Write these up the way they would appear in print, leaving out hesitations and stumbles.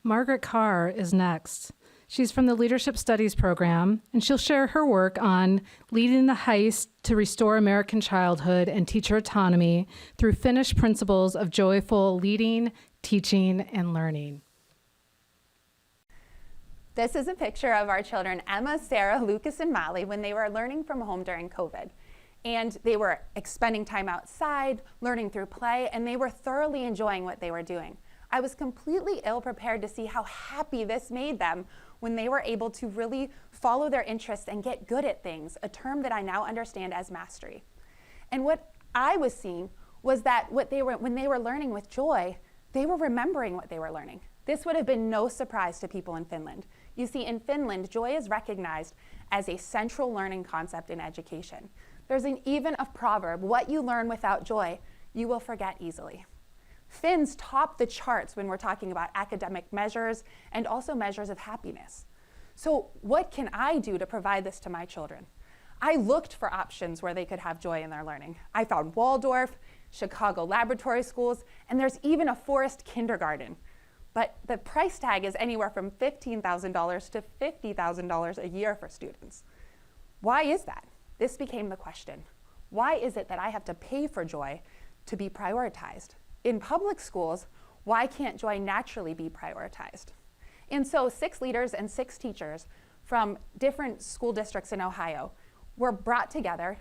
Margaret CARR is next. She's from the Leadership Studies program, and she'll share her work on leading the heist to restore American childhood and teacher autonomy through Finnish principles of joyful leading, teaching, and learning. This is a picture of our children, Emma, Sarah, Lucas, and Molly, when they were learning from home during COVID. And they were spending time outside, learning through play, and they were thoroughly enjoying what they were doing. I was completely ill-prepared to see how happy this made them when they were able to really follow their interests and get good at things, a term that I now understand as mastery. And what I was seeing was that when they were learning with joy, they were remembering what they were learning. This would have been no surprise to people in Finland. You see, in Finland, joy is recognized as a central learning concept in education. There's even a proverb, what you learn without joy, you will forget easily. Finns top the charts when we're talking about academic measures and also measures of happiness. So what can I do to provide this to my children? I looked for options where they could have joy in their learning. I found Waldorf, Chicago laboratory schools, and there's even a forest kindergarten. But the price tag is anywhere from $15,000 to $50,000 a year for students. Why is that? This became the question. Why is it that I have to pay for joy to be prioritized? In public schools, why can't joy naturally be prioritized? And so 6 leaders and 6 teachers from different school districts in Ohio were brought together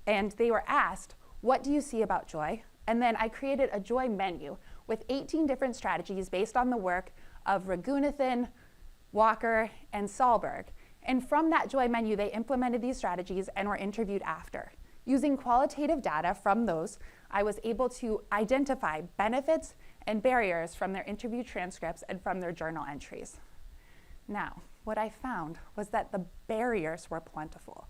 and they were asked, what do you see about joy? And then I created a joy menu with 18 different strategies based on the work of Raghunathan, Walker, and Sahlberg. And from that joy menu, they implemented these strategies and were interviewed after. Using qualitative data from those, I was able to identify benefits and barriers from their interview transcripts and from their journal entries. Now, what I found was that the barriers were plentiful.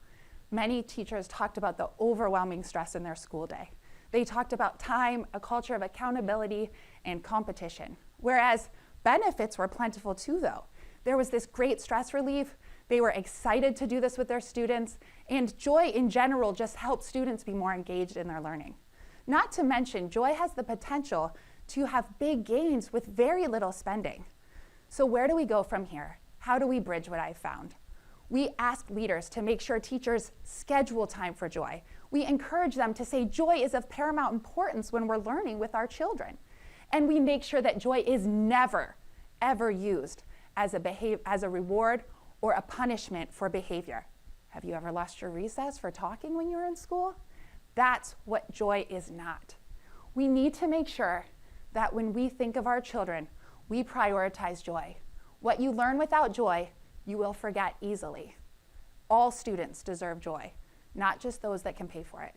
Many teachers talked about the overwhelming stress in their school day. They talked about time, a culture of accountability, and competition. Whereas benefits were plentiful too, though. There was this great stress relief. They were excited to do this with their students, and joy in general just helps students be more engaged in their learning. Not to mention, joy has the potential to have big gains with very little spending. So where do we go from here? How do we bridge what I found? We ask leaders to make sure teachers schedule time for joy. We encourage them to say joy is of paramount importance when we're learning with our children. And we make sure that joy is never, ever used as a reward or a punishment for behavior. Have you ever lost your recess for talking when you were in school? That's what joy is not. We need to make sure that when we think of our children, we prioritize joy. What you learn without joy, you will forget easily. All students deserve joy, not just those that can pay for it.